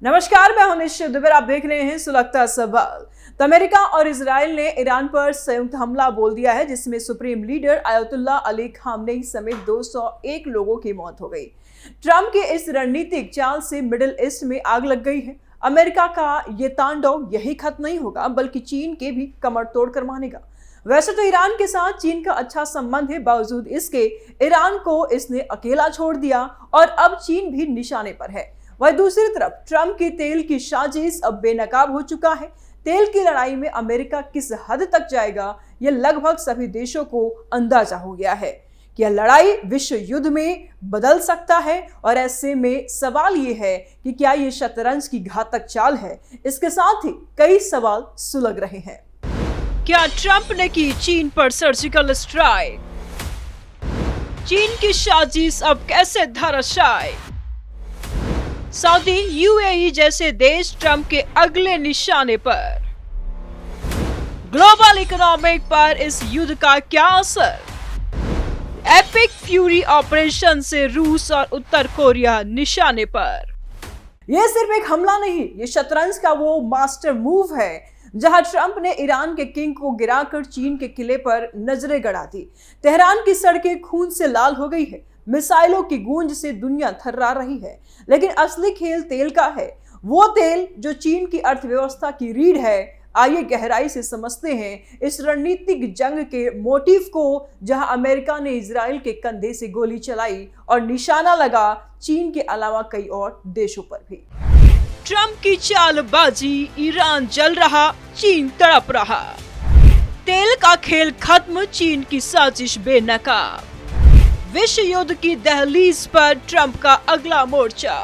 नमस्कार, मैं हूं निश्चित दुबे। आप देख रहे हैं सुलगता सवाल। तो अमेरिका और इजराइल ने ईरान पर संयुक्त हमला बोल दिया है, जिसमें सुप्रीम लीडर अयतुल्ला अली खामनेई समेत 201 लोगों की मौत हो गई। ट्रंप की इस रणनीतिक चाल से मिडिल ईस्ट में आग लग गई है। अमेरिका का ये तांडव यही खत्म नहीं होगा, बल्कि चीन के भी कमर तोड़ कर मानेगा। वैसे तो ईरान के साथ चीन का अच्छा संबंध है, बावजूद इसके ईरान को इसने अकेला छोड़ दिया और अब चीन भी निशाने पर है। वहीं दूसरी तरफ ट्रंप की तेल की साजिश अब बेनकाब हो चुका है। तेल की लड़ाई में अमेरिका किस हद तक जाएगा, यह लगभग सभी देशों को अंदाजा हो गया है कि यह लड़ाई विश्व युद्ध में बदल सकता है। और ऐसे में सवाल यह है कि क्या यह शतरंज की घातक चाल है। इसके साथ ही कई सवाल सुलग रहे हैं। क्या ट्रंप ने की चीन पर सर्जिकल स्ट्राइक? चीन की साजिश अब कैसे धराशायी? सऊदी, यूएई जैसे देश ट्रंप के अगले निशाने पर। ग्लोबल इकोनॉमिक पर इस युद्ध का क्या असर? एपिक फ्यूरी ऑपरेशन से रूस और उत्तर कोरिया निशाने पर। यह सिर्फ एक हमला नहीं, ये शतरंज का वो मास्टर मूव है जहां ट्रंप ने ईरान के किंग को गिराकर चीन के किले पर नजरें गड़ा दी। तेहरान की सड़कें खून से लाल हो गई है, मिसाइलों की गूंज से दुनिया थर्रा रही है। लेकिन असली खेल तेल का है, वो तेल जो चीन की अर्थव्यवस्था की रीढ़ है। आइए गहराई से समझते हैं इस रणनीतिक जंग के मोटिव को, जहां अमेरिका ने इजराइल के कंधे से गोली चलाई और निशाना लगा चीन के अलावा कई और देशों पर भी। ट्रंप की चालबाजी, ईरान जल रहा, चीन तड़प रहा। तेल का खेल खत्म, चीन की साजिश बेनकाब। विश्व युद्ध की दहलीज पर ट्रंप का अगला मोर्चा।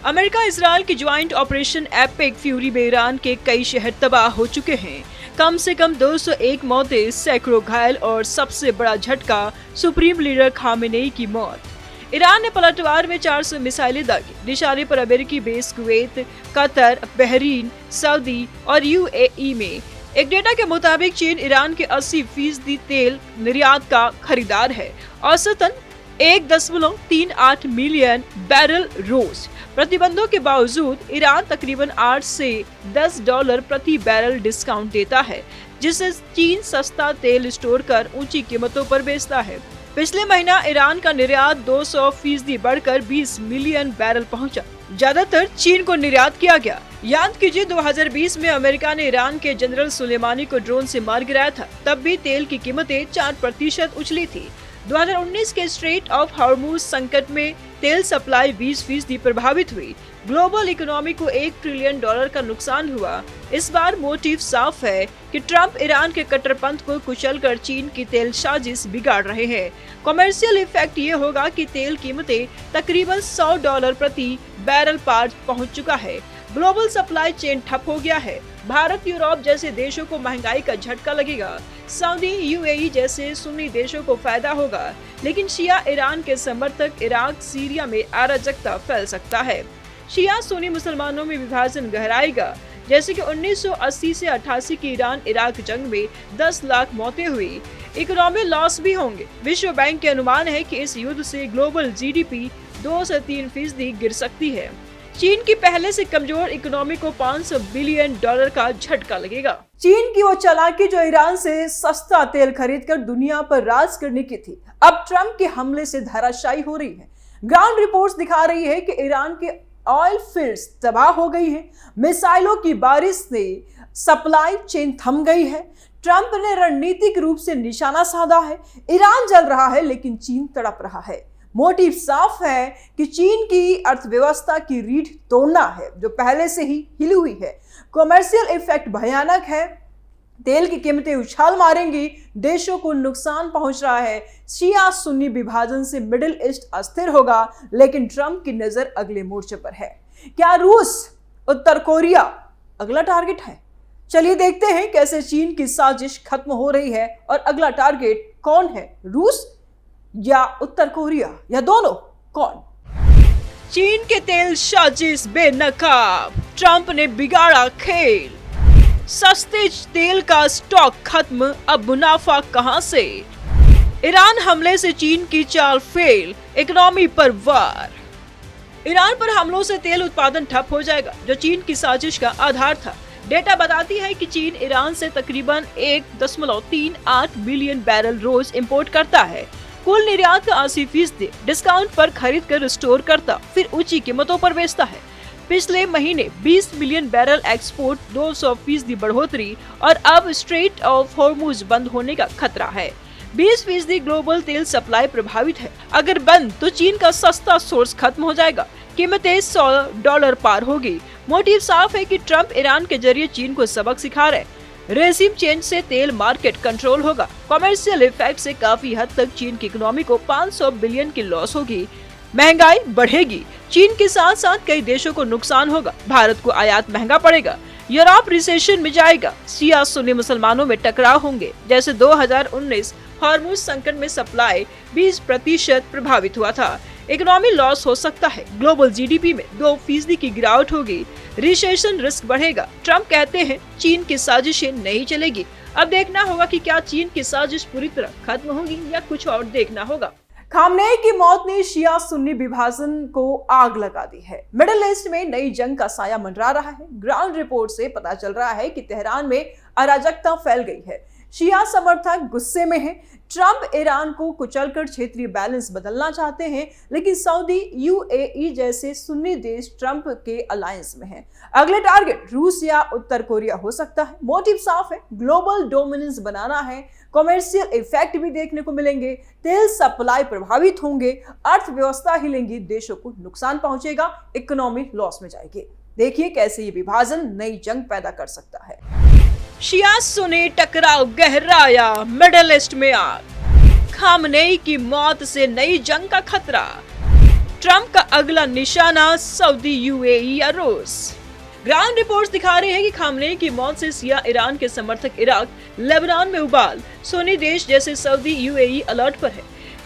अमेरिका इजराइल की ज्वाइंट ऑपरेशन एपिक फ्यूरी में ईरान के कई शहर तबाह हो चुके हैं। कम से कम 201 मौतें, सैकड़ों घायल और सबसे बड़ा झटका सुप्रीम लीडर खामेनेई की मौत। ईरान ने पलटवार में 400 मिसाइलें दागी। निशाने पर अमेरिकी base Kuwait, Qatar, Bahrain, Saudi और यूएई में। एक डेटा के मुताबिक चीन ईरान के 80% तेल निर्यात का खरीदार है, औसतन 1.38 मिलियन बैरल रोज। प्रतिबंधों के बावजूद ईरान तकरीबन 8 से $10 प्रति बैरल डिस्काउंट देता है, जिससे चीन सस्ता तेल स्टोर कर ऊंची कीमतों पर बेचता है। पिछले महीना ईरान का निर्यात 200% बढ़कर 20 मिलियन बैरल पहुंचा। ज्यादातर चीन को निर्यात किया गया। याद कीजिए 2020 में अमेरिका ने ईरान के जनरल सुलेमानी को ड्रोन से मार गिराया था। तब भी तेल की कीमतें 4% उछली थी। 2019 के स्ट्रेट ऑफ हॉर्मुज संकट में तेल सप्लाई 20% प्रभावित हुई। ग्लोबल इकोनॉमी को $1 ट्रिलियन का नुकसान हुआ। इस बार मोटिव साफ है कि ट्रंप ईरान के कट्टरपंथ को कुचलकर चीन की तेल साजिश बिगाड़ रहे हैं। कॉमर्शियल इफेक्ट ये होगा कि तेल कीमतें तकरीबन $100 प्रति बैरल पार पहुंच चुका है। ग्लोबल सप्लाई चेन ठप हो गया है। भारत, यूरोप जैसे देशों को महंगाई का झटका लगेगा। सऊदी, यूएई जैसे सुन्नी देशों को फायदा होगा, लेकिन शिया ईरान के समर्थक इराक, सीरिया में अराजकता फैल सकता है। शिया सुन्नी मुसलमानों में विभाजन गहराएगा। जैसे कि 1980 से 88 की ईरान इराक जंग में 10 लाख मौतें हुई। इकोनॉमी लॉस भी होंगे। विश्व बैंक के अनुमान है कि इस युद्ध से ग्लोबल जीडीपी 2 से 3% गिर सकती है। चीन की पहले से कमजोर इकोनॉमी को $500 बिलियन का झटका लगेगा। चीन की वो चालाकी जो ईरान से सस्ता तेल खरीदकर दुनिया पर राज करने की थी, अब ट्रंप के हमले से धराशायी हो रही है। ग्राउंड रिपोर्ट्स दिखा रही है कि ईरान के ऑयल फील्ड्स तबाह हो गई है। मिसाइलों की बारिश से सप्लाई चेन थम गई है। ट्रंप ने रणनीतिक रूप से निशाना साधा है। ईरान जल रहा है, लेकिन चीन तड़प रहा है। मोटिव साफ है कि चीन की अर्थव्यवस्था की रीढ़ तोड़ना है, जो पहले से ही हिली हुई है। कॉमर्शियल इफेक्ट भयानक है। तेल की कीमतें उछाल मारेंगी, देशों को नुकसान पहुंच रहा है। शिया सुन्नी विभाजन से मिडिल ईस्ट अस्थिर होगा, लेकिन ट्रंप की नजर अगले मोर्चे पर है। क्या रूस, उत्तर कोरिया अगला टारगेट है? चलिए देखते हैं कैसे चीन की साजिश खत्म हो रही है और अगला टारगेट कौन है, रूस या उत्तर कोरिया या दोनों? कौन? चीन के तेल साजिश बेनकाब, ट्रंप ने बिगाड़ा खेल। सस्ते तेल का स्टॉक खत्म, अब मुनाफा कहां से? ईरान हमले से चीन की चाल फेल, इकोनॉमी पर वार। ईरान पर हमलों से तेल उत्पादन ठप हो जाएगा, जो चीन की साजिश का आधार था। डेटा बताती है कि चीन ईरान से तकरीबन 1.38 बिलियन बैरल रोज इंपोर्ट करता है। कुल निर्यात का 80% डिस्काउंट पर खरीद कर स्टोर करता, फिर ऊंची कीमतों पर बेचता है। पिछले महीने 20 मिलियन बैरल एक्सपोर्ट, 200% बढ़ोतरी और अब स्ट्रेट ऑफ हॉर्मुज बंद होने का खतरा है। 20% ग्लोबल तेल सप्लाई प्रभावित है। अगर बंद तो चीन का सस्ता सोर्स खत्म हो जाएगा, कीमतें $100 पार होगी। मोटिव साफ है कि ट्रंप ईरान के जरिए चीन को सबक सिखा रहे। रेजिम चेंज से तेल मार्केट कंट्रोल होगा। कमर्शियल इफेक्ट से काफी हद तक चीन की इकोनॉमी को 500 बिलियन की लॉस होगी। महंगाई बढ़ेगी। चीन के साथ साथ कई देशों को नुकसान होगा। भारत को आयात महंगा पड़ेगा। यूरोप रिसेशन में जाएगा। शिया सुन्नी मुसलमानों में टकराव होंगे। जैसे 2019 हॉर्मुज संकट में सप्लाई 20% प्रभावित हुआ था। इकोनॉमी लॉस हो सकता है। ग्लोबल जीडीपी में 2% की गिरावट होगी। रिसेशन रिस्क बढ़ेगा। ट्रंप कहते हैं चीन की साजिशें नहीं चलेगी। अब देखना होगा कि क्या चीन की साजिश पूरी तरह खत्म होगी या कुछ और देखना होगा। खामनेई की मौत ने शिया सुन्नी विभाजन को आग लगा दी है। मिडिल ईस्ट में नई जंग का साया मंडरा रहा है। ग्राउंड रिपोर्ट से पता चल रहा है कि तेहरान में अराजकता फैल गई है। शिया समर्थक गुस्से में हैं। ट्रंप ईरान को कुचलकर क्षेत्रीय बैलेंस बदलना चाहते हैं, लेकिन सऊदी, यूएई जैसे सुन्नी देश ट्रंप के अलायंस में हैं। अगले टारगेट रूस या उत्तर कोरिया हो सकता है। मोटिव साफ है, ग्लोबल डोमिनेंस बनाना है। कॉमर्शियल इफेक्ट भी देखने को मिलेंगे। तेल सप्लाई प्रभावित होंगे। अर्थव्यवस्था हिलेंगी। देशों को नुकसान पहुंचेगा। इकोनॉमी लॉस में जाएगी। देखिए कैसे ये विभाजन नई जंग पैदा कर सकता है। शिया सुन्नी टकराव गहराया। मिडिल ईस्ट में आग। खामनेई की मौत से नई जंग का खतरा। ट्रंप का अगला निशाना सऊदी, यूएई या रूस। ग्राउंड रिपोर्ट्स दिखा रहे हैं कि खामनेई की मौत से शिया ईरान के समर्थक इराक, लेबनान में उबाल। सुन्नी देश जैसे सऊदी, यूएई अलर्ट पर है।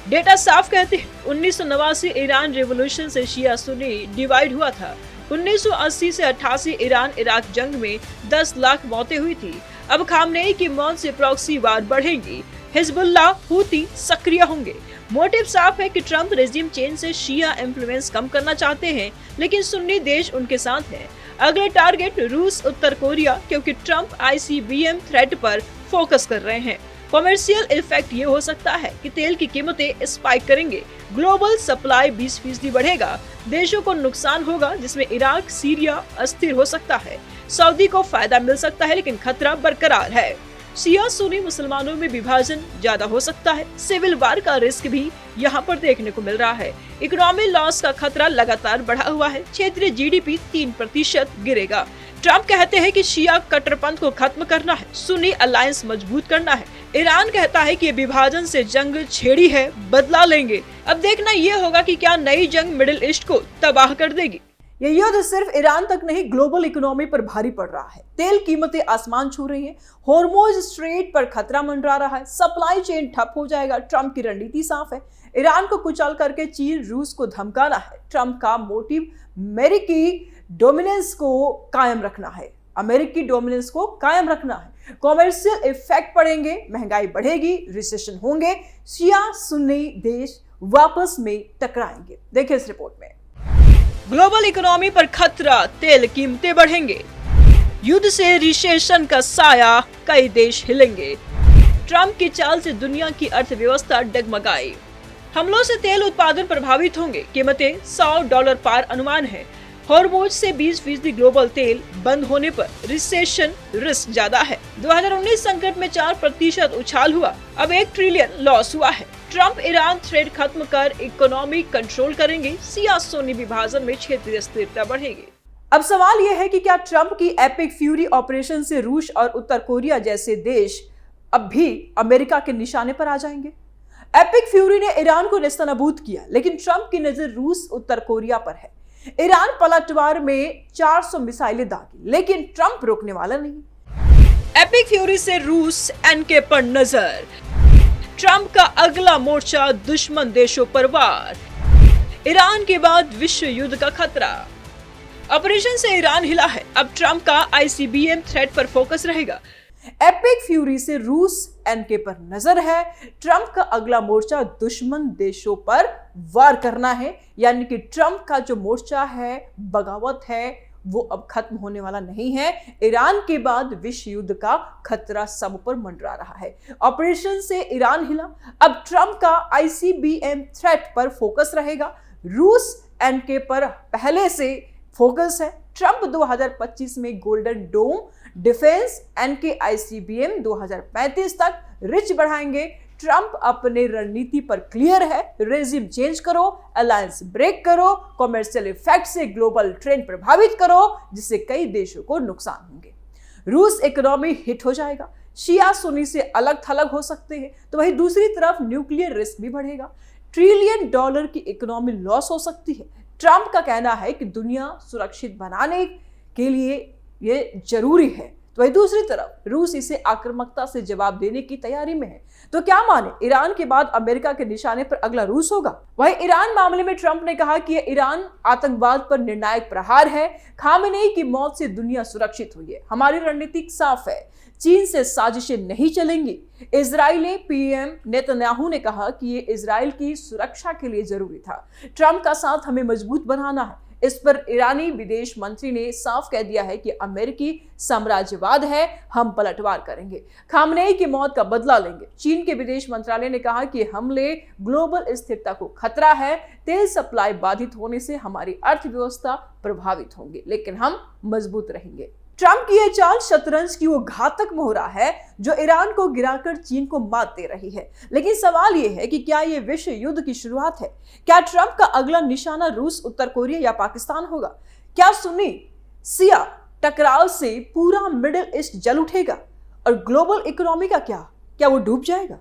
डेटा साफ कहते हैं 1989 ईरान रेवोल्यूशन से शिया सुन्नी डिवाइड हुआ था। 1980 से 88 ईरान इराक जंग में 10 लाख मौतें हुई थी। अब खामनेई की मौत से प्रॉक्सी वार बढ़ेंगी। हिजबुल्लाह, हूती सक्रिय होंगे। मोटिव साफ है कि ट्रंप रेजिम चेंज से शिया इन्फ्लुएंस कम करना चाहते हैं, लेकिन सुन्नी देश उनके साथ हैं। अगले टारगेट रूस, उत्तर कोरिया, क्योंकि ट्रंप आईसीबीएम थ्रेट पर फोकस कर रहे हैं। कॉमर्शियल इफेक्ट ये हो सकता है कि तेल की कीमतें स्पाइक करेंगे। ग्लोबल सप्लाई 20% बढ़ेगा। देशों को नुकसान होगा, जिसमें इराक, सीरिया अस्थिर हो सकता है। सऊदी को फायदा मिल सकता है, लेकिन खतरा बरकरार है। शिया सुन्नी मुसलमानों में विभाजन ज्यादा हो सकता है। सिविल वार का रिस्क भी यहाँ पर देखने को मिल रहा है। इकोनॉमी लॉस का खतरा लगातार बढ़ा हुआ है। क्षेत्रीय जीडीपी 3% गिरेगा। ट्रंप कहते हैं कि शिया कट्टरपंथ को खत्म करना है। सुन्नी अलायंस मजबूत करना है। ईरान कहता है कि ये विभाजन से जंग छेड़ी है, बदला लेंगे। अब देखना ये होगा कि क्या नई जंग मिडिल ईस्ट को तबाह कर देगी। ये युद्ध सिर्फ ईरान तक नहीं, ग्लोबल इकोनॉमी पर भारी पड़ रहा है। तेल कीमतें आसमान छू रही हैं। हॉर्मुज स्ट्रेट पर खतरा मंडरा रहा है। सप्लाई चेन ठप हो जाएगा। ट्रंप की रणनीति साफ है, ईरान को कुचल करके चीन, रूस को धमकाना है। ट्रंप का मोटिव अमेरिकी डोमिनेंस को कायम रखना है। अमेरिकी डोमिनेंस को कायम रखना है। कॉमर्शियल इफेक्ट पड़ेंगे। महंगाई बढ़ेगी। रिसेशन होंगे। शिया सुन्नी देश वापस में टकराएंगे। देखिए इस रिपोर्ट में। ग्लोबल इकोनॉमी पर खतरा। तेल कीमतें बढ़ेंगे। युद्ध से रिसेशन का साया। कई देश हिलेंगे। ट्रंप की चाल से दुनिया की अर्थव्यवस्था डगमगाई। हमलों से तेल उत्पादन प्रभावित होंगे। कीमतें $100 पार अनुमान है। हॉर्मुज से 20% ग्लोबल तेल बंद होने पर रिसेशन रिस्क ज्यादा है। 2019 संकट में 4% उछाल हुआ। अब 1 ट्रिलियन लॉस हुआ है। ट्रंप ईरान थ्रेड खत्म कर इकोनॉमी कंट्रोल करेंगे। शिया सुन्नी विभाजन में क्षेत्रीय स्थिरता बढ़ेगी। अब सवाल यह है कि क्या ट्रंप की एपिक फ्यूरी ऑपरेशन से रूस और उत्तर कोरिया जैसे देश अब भी अमेरिका के निशाने पर आ जाएंगे। एपिक फ्यूरी ने ईरान को नेस्तनाबूद किया, लेकिन ट्रंप की नजर रूस, उत्तर कोरिया पर है। ईरान पलटवार में 400 मिसाइलें दागी, लेकिन ट्रंप रोकने वाला नहीं। एपिक फ्यूरी से रूस एनके पर नजर। ट्रंप का अगला मोर्चा दुश्मन देशों पर वार। ईरान के बाद विश्व युद्ध का खतरा। ऑपरेशन से ईरान हिला है। अब ट्रंप का आईसीबीएम थ्रेट पर फोकस रहेगा। एपिक फ्यूरी से रूस एनके पर नजर है। ट्रंप का अगला मोर्चा दुश्मन देशों पर वार करना है, यानी कि ट्रंप का जो मोर्चा है, बगावत है, वो अब खत्म होने वाला नहीं है। ईरान के बाद विश्व युद्ध का खतरा सब पर मंडरा रहा है। ऑपरेशन से ईरान हिला, अब ट्रंप का आईसीबीएम थ्रेट पर फोकस रहेगा। रूस एनके पर पहले से फोकस है। ट्रंप 2025 में गोल्डन डोम डिफेंस एनके आईसीबीएम 2035 तक रिच बढ़ाएंगे। ट्रंप अपने रणनीति पर क्लियर है, रेजिम चेंज करो, अलायंस ब्रेक करो, कॉमर्शियल इफेक्ट से ग्लोबल ट्रेंड प्रभावित करो, जिससे कई देशों को नुकसान होंगे। रूस इकोनॉमी हिट हो जाएगा, शिया सुन्नी से अलग थलग हो सकते हैं, तो वहीं दूसरी तरफ न्यूक्लियर रिस्क भी बढ़ेगा। $1 ट्रिलियन की इकोनॉमी लॉस हो सकती है। ट्रंप का कहना है कि दुनिया सुरक्षित बनाने के लिए यह जरूरी है, तो वही दूसरी तरफ रूस इसे आक्रामकता से जवाब देने की तैयारी में है। तो क्या माने, ईरान के बाद अमेरिका के निशाने पर अगला रूस होगा? वही ईरान मामले में ट्रंप ने कहा कि ईरान आतंकवाद पर निर्णायक प्रहार है। खामेनेई की मौत से दुनिया सुरक्षित हुई है। हमारी रणनीति साफ है, चीन से साजिशें नहीं चलेंगी। इजरायली पीएम नेतन्याहू ने कहा कि ये इजराइल की सुरक्षा के लिए जरूरी था। ट्रंप का साथ हमें मजबूत बनाना है। इस पर ईरानी विदेश मंत्री ने साफ कह दिया है कि अमेरिकी साम्राज्यवाद है, हम पलटवार करेंगे, खामनेई की मौत का बदला लेंगे। चीन के विदेश मंत्रालय ने कहा कि हमले ग्लोबल स्थिरता को खतरा है, तेल सप्लाई बाधित होने से हमारी अर्थव्यवस्था प्रभावित होंगी, लेकिन हम मजबूत रहेंगे। ट्रंप की यह चाल शतरंज की वो घातक मोहरा है जो ईरान को गिराकर चीन को मात दे रही है। लेकिन सवाल यह है कि क्या यह विश्व युद्ध की शुरुआत है? क्या ट्रंप का अगला निशाना रूस, उत्तर कोरिया या पाकिस्तान होगा? क्या सुन्नी शिया टकराव से पूरा मिडिल ईस्ट जल उठेगा? और ग्लोबल इकोनॉमी का क्या वो डूब जाएगा?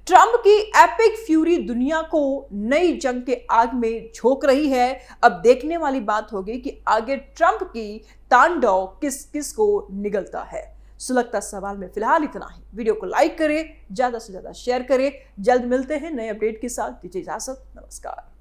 ट्रंप की एपिक फ्यूरी दुनिया को नई जंग के आग में झोंक रही है। अब देखने वाली बात होगी कि आगे ट्रंप की तांडव किस किस को निगलता है। सुलगता सवाल में फिलहाल इतना ही। वीडियो को लाइक करें, ज्यादा से ज्यादा शेयर करें। जल्द मिलते हैं नए अपडेट के साथ। दीजिए इजाजत, नमस्कार।